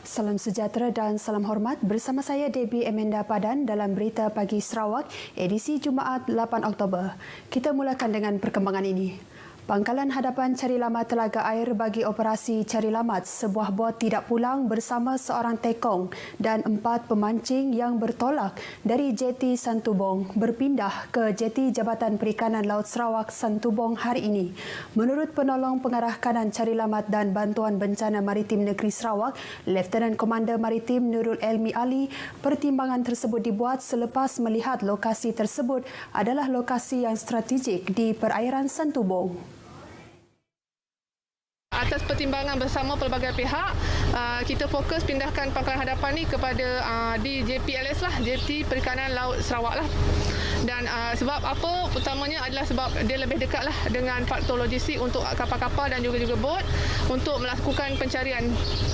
Salam sejahtera dan salam hormat. Bersama saya Debbie Amanda Padan dalam Berita Pagi Sarawak, edisi Jumaat 8 Oktober. Kita mulakan dengan perkembangan ini. Pangkalan Hadapan Cari Lamat Telaga Air bagi operasi cari lamat sebuah bot tidak pulang bersama seorang tekong dan 4 pemancing yang bertolak dari jeti Santubong berpindah ke jeti Jabatan Perikanan Laut Sarawak Santubong hari ini. Menurut penolong pengarah kanan cari lamat dan bantuan bencana maritim negeri Sarawak, Lieutenant Komander Maritim Nurul Elmi Ali, pertimbangan tersebut dibuat selepas melihat lokasi tersebut adalah lokasi yang strategik di perairan Santubong. Atas pertimbangan bersama pelbagai pihak, kita fokus pindahkan pangkalan hadapan ni kepada di JPLS lah, Jeti Perikanan Laut Sarawak lah. Dan sebab apa? Utamanya adalah sebab dia lebih dekat lah dengan faktor logistik untuk kapal-kapal dan juga bot untuk melakukan pencarian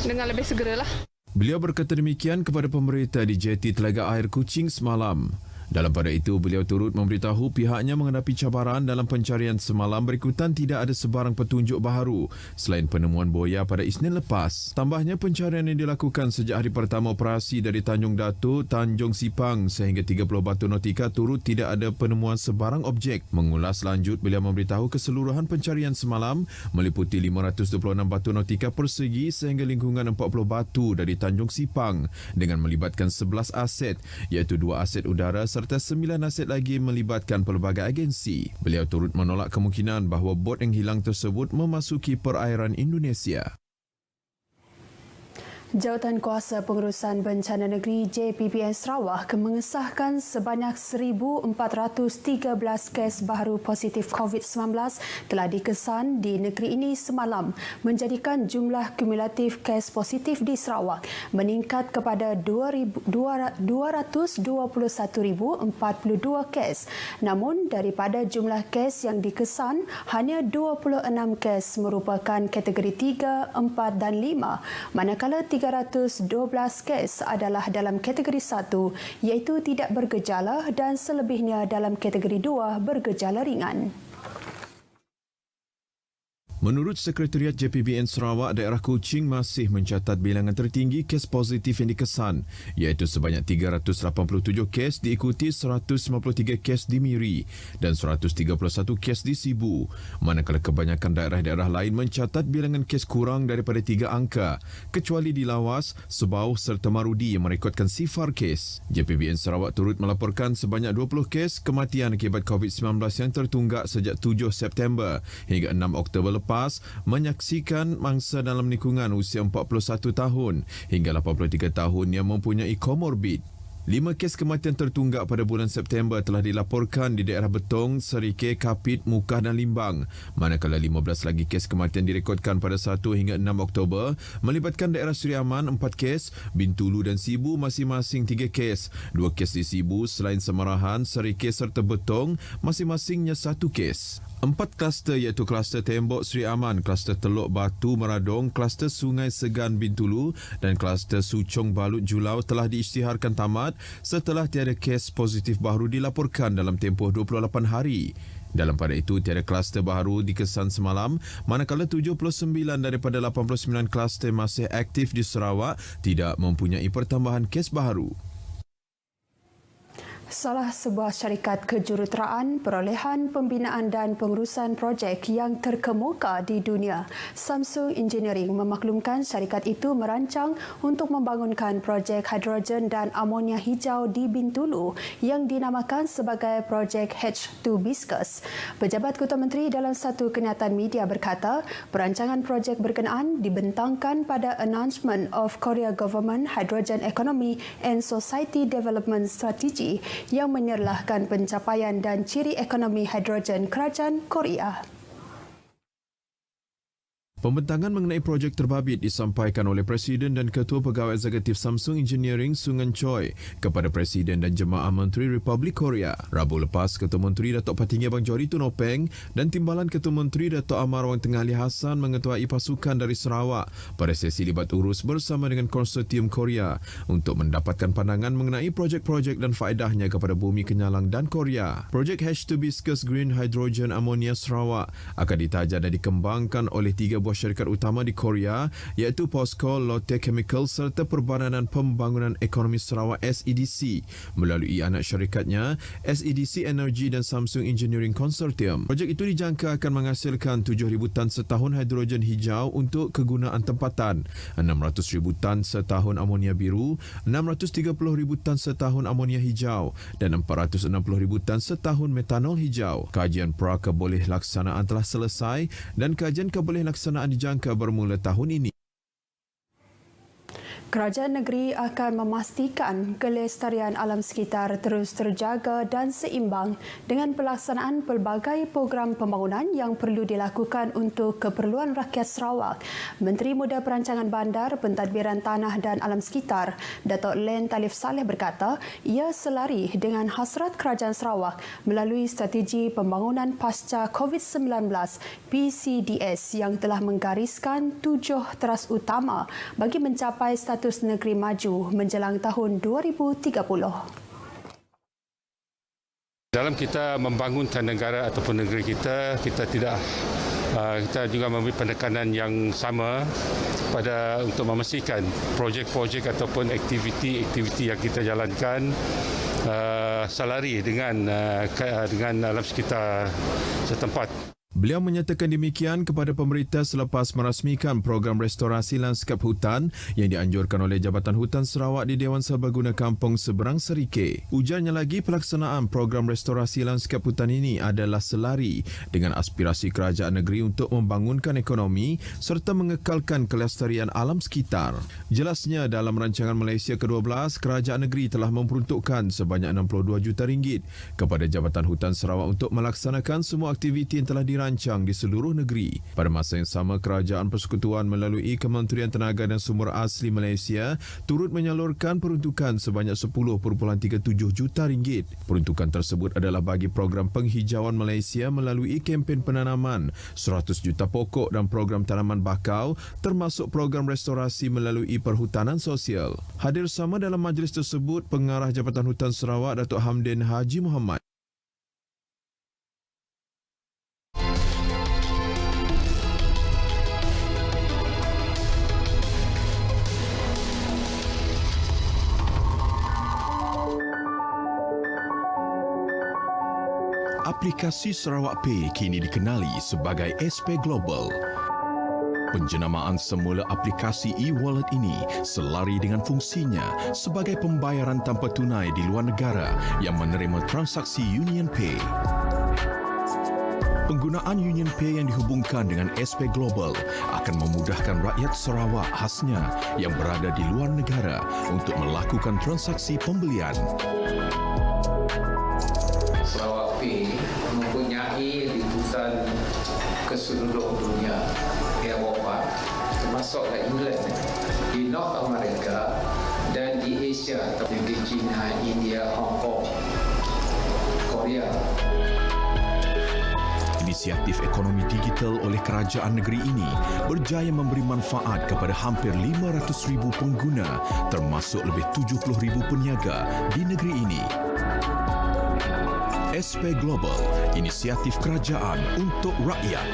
dengan lebih segera lah. Beliau berkata demikian kepada pemberita di Jeti Telaga Air Kuching semalam. Dalam pada itu, beliau turut memberitahu pihaknya menghadapi cabaran dalam pencarian semalam berikutan tidak ada sebarang petunjuk baharu selain penemuan buaya pada Isnin lepas. Tambahnya, pencarian yang dilakukan sejak hari pertama operasi dari Tanjung Datuk, Tanjung Sipang sehingga 30 batu nautika turut tidak ada penemuan sebarang objek. Mengulas lanjut, beliau memberitahu keseluruhan pencarian semalam meliputi 526 batu nautika persegi sehingga lingkungan 40 batu dari Tanjung Sipang dengan melibatkan 11 aset iaitu 2 aset udara serta 9 aset lagi melibatkan pelbagai agensi. Beliau turut menolak kemungkinan bahawa bot yang hilang tersebut memasuki perairan Indonesia. Jawatan Kuasa Pengurusan Bencana Negeri JPBN Sarawak mengesahkan sebanyak 1,413 kes baharu positif COVID-19 telah dikesan di negeri ini semalam, menjadikan jumlah kumulatif kes positif di Sarawak meningkat kepada 221,042 kes. Namun daripada jumlah kes yang dikesan, hanya 26 kes merupakan kategori 3, 4 dan 5, manakala 312 kes adalah dalam kategori 1 iaitu tidak bergejala dan selebihnya dalam kategori 2 bergejala ringan. Menurut Sekretariat JPBN Sarawak, daerah Kuching masih mencatat bilangan tertinggi kes positif yang dikesan iaitu sebanyak 387 kes diikuti 153 kes di Miri dan 131 kes di Sibu. Manakala kebanyakan daerah-daerah lain mencatat bilangan kes kurang daripada 3 angka kecuali di Lawas, Sebau serta Marudi yang merekodkan sifar kes. JPBN Sarawak turut melaporkan sebanyak 20 kes kematian akibat COVID-19 yang tertunggak sejak 7 September hingga 6 Oktober lepas menyaksikan mangsa dalam lingkungan usia 41 tahun hingga 83 tahun yang mempunyai komorbid. 5 kes kematian tertunggak pada bulan September telah dilaporkan di daerah Betong, Serike, Kapit, Mukah dan Limbang. Manakala 15 lagi kes kematian direkodkan pada 1 hingga 6 Oktober melibatkan daerah Seri Aman 4 kes, Bintulu dan Sibu masing-masing 3 kes. 2 kes di Sibu selain Semarahan, Serike serta Betong masing-masingnya 1 kes. 4 kluster iaitu kluster Tembok Seri Aman, kluster Teluk Batu Meradong, kluster Sungai Segan Bintulu dan kluster Suchong Balut Julau telah diisytiharkan tamat setelah tiada kes positif baru dilaporkan dalam tempoh 28 hari. Dalam pada itu, tiada kluster baru dikesan semalam, manakala 79 daripada 89 kluster masih aktif di Sarawak tidak mempunyai pertambahan kes baru. Salah sebuah syarikat kejuruteraan, perolehan, pembinaan dan pengurusan projek yang terkemuka di dunia, Samsung Engineering memaklumkan syarikat itu merancang untuk membangunkan projek hidrogen dan amonia hijau di Bintulu yang dinamakan sebagai projek H2Biscus. Pejabat Ketua Menteri dalam satu kenyataan media berkata, perancangan projek berkenaan dibentangkan pada Announcement of Korea Government Hydrogen Economy and Society Development Strategy yang menyerlahkan pencapaian dan ciri ekonomi hidrogen kerajaan Korea. Pembentangan mengenai projek terbabit disampaikan oleh Presiden dan Ketua Pegawai Eksekutif Samsung Engineering Sungan Choi kepada Presiden dan Jemaah Menteri Republik Korea. Rabu lepas, Ketua Menteri Datuk Patinggi Abang Johari Tunopeng dan Timbalan Ketua Menteri Datuk Amar Wang Tengah Ali Hassan mengetuai pasukan dari Sarawak pada sesi libat urus bersama dengan Konsortium Korea untuk mendapatkan pandangan mengenai projek-projek dan faedahnya kepada bumi Kenyalang dan Korea. Projek H2Biscus Green Hydrogen Ammonia Sarawak akan ditaja dan dikembangkan oleh 3 buah buah syarikat utama di Korea iaitu POSCO, Lotte Chemical serta Perbadanan Pembangunan Ekonomi Sarawak SEDC melalui anak syarikatnya SEDC Energy dan Samsung Engineering Consortium. Projek itu dijangka akan menghasilkan 7,000 tan setahun hidrogen hijau untuk kegunaan tempatan, 600,000 tan setahun amonia biru, 630,000 tan setahun amonia hijau dan 460,000 tan setahun metanol hijau. Kajian pra-keboleh-laksanaan telah selesai dan kajian keboleh-laksanaan dijangka bermula tahun ini. Kerajaan negeri akan memastikan kelestarian alam sekitar terus terjaga dan seimbang dengan pelaksanaan pelbagai program pembangunan yang perlu dilakukan untuk keperluan rakyat Sarawak. Menteri Muda Perancangan Bandar, Pentadbiran Tanah dan Alam Sekitar, Datuk Len Talif Saleh berkata, ia selari dengan hasrat Kerajaan Sarawak melalui strategi pembangunan pasca COVID-19 PCDS yang telah menggariskan 7 teras utama bagi mencapai status negeri maju menjelang tahun 2030. Dalam kita membangunkan negara ataupun negeri kita kita juga memberi penekanan yang sama untuk memastikan projek-projek ataupun aktiviti yang kita jalankan selari dengan alam sekitar setempat. Beliau menyatakan demikian kepada pemerintah selepas merasmikan program restorasi lanskap hutan yang dianjurkan oleh Jabatan Hutan Sarawak di Dewan Serbaguna Kampung Seberang Serike. Ujarnya lagi pelaksanaan program restorasi lanskap hutan ini adalah selari dengan aspirasi kerajaan negeri untuk membangunkan ekonomi serta mengekalkan kelestarian alam sekitar. Jelasnya dalam rancangan Malaysia ke-12, kerajaan negeri telah memperuntukkan sebanyak RM62 juta kepada Jabatan Hutan Sarawak untuk melaksanakan semua aktiviti yang telah dirancang di seluruh negeri. Pada masa yang sama, Kerajaan Persekutuan melalui Kementerian Tenaga dan Sumber Asli Malaysia turut menyalurkan peruntukan sebanyak RM10.37 juta. Peruntukan tersebut adalah bagi program penghijauan Malaysia melalui kempen penanaman 100 juta pokok dan program tanaman bakau termasuk program restorasi melalui perhutanan sosial. Hadir sama dalam majlis tersebut Pengarah Jabatan Hutan Sarawak Datuk Hamdin Haji Muhammad. Aplikasi Sarawak Pay kini dikenali sebagai SP Global. Penjenamaan semula aplikasi e-wallet ini selari dengan fungsinya sebagai pembayaran tanpa tunai di luar negara yang menerima transaksi Union Pay. Penggunaan Union Pay yang dihubungkan dengan SP Global akan memudahkan rakyat Sarawak khasnya yang berada di luar negara untuk melakukan transaksi pembelian. Sarawak Pay mempunyai liputan ke seluruh dunia, Eropah, termasuklah England, di North America dan di Asia, di China, India, Hong Kong, Korea. Inisiatif ekonomi digital oleh kerajaan negeri ini berjaya memberi manfaat kepada hampir 500,000 pengguna termasuk lebih 70,000 peniaga di negeri ini. SP Global, inisiatif kerajaan untuk rakyat.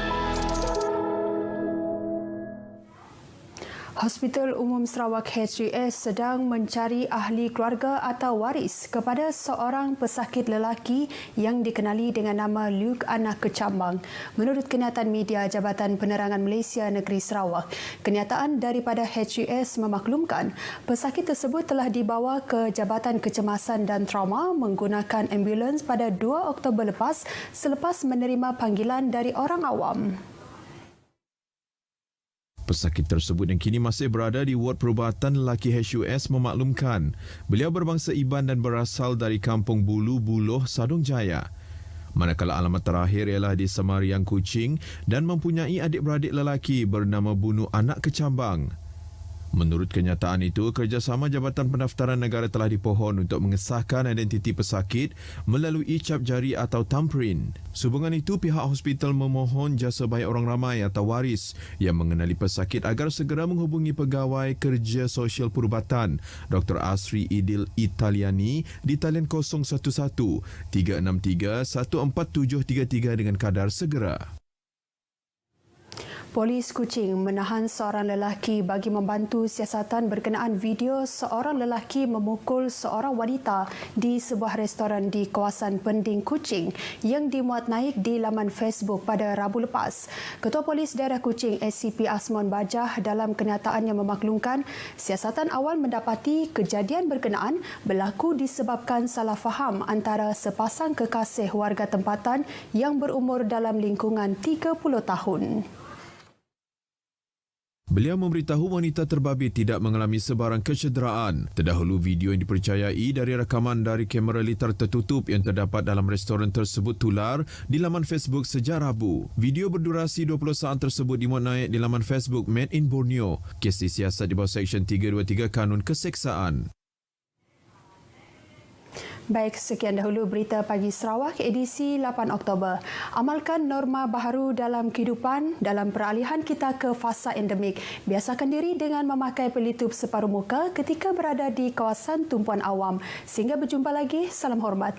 Hospital Umum Sarawak HUS sedang mencari ahli keluarga atau waris kepada seorang pesakit lelaki yang dikenali dengan nama Luke Anak Kecambang. Menurut kenyataan media Jabatan Penerangan Malaysia Negeri Sarawak, kenyataan daripada HUS memaklumkan pesakit tersebut telah dibawa ke Jabatan Kecemasan dan Trauma menggunakan ambulans pada 2 Oktober lepas selepas menerima panggilan dari orang awam. Pesakit tersebut yang kini masih berada di ward perubatan lelaki HUS memaklumkan beliau berbangsa Iban dan berasal dari Kampung Bulu, Buloh, Sadong Jaya. Manakala alamat terakhir ialah di Semariang, Kuching dan mempunyai adik-beradik lelaki bernama Bunu Anak Kecambang. Menurut kenyataan itu, kerjasama Jabatan Pendaftaran Negara telah dipohon untuk mengesahkan identiti pesakit melalui cap jari atau thumbprint. Sehubungan itu, pihak hospital memohon jasa baik orang ramai atau waris yang mengenali pesakit agar segera menghubungi Pegawai Kerja Sosial Perubatan Dr. Asri Idil Italiani di talian 011 363 14733 dengan kadar segera. Polis Kuching menahan seorang lelaki bagi membantu siasatan berkenaan video seorang lelaki memukul seorang wanita di sebuah restoran di kawasan Pending Kuching yang dimuat naik di laman Facebook pada Rabu lepas. Ketua Polis Daerah Kuching SCP Asmon Bajah dalam kenyataannya memaklumkan siasatan awal mendapati kejadian berkenaan berlaku disebabkan salah faham antara sepasang kekasih warga tempatan yang berumur dalam lingkungan 30 tahun. Beliau memberitahu wanita terbabit tidak mengalami sebarang kecederaan. Terdahulu video yang dipercayai dari rakaman dari kamera litar tertutup yang terdapat dalam restoran tersebut tular di laman Facebook sejak Rabu. Video berdurasi 20 saat tersebut dimuat naik di laman Facebook Made in Borneo. Kes disiasat di bawah Seksyen 323 Kanun Keseksaan. Baik, sekian dahulu berita pagi Sarawak edisi 8 Oktober. Amalkan norma baharu dalam kehidupan dalam peralihan kita ke fasa endemik. Biasakan diri dengan memakai pelitup separuh muka ketika berada di kawasan tumpuan awam. Sehingga berjumpa lagi, salam hormat.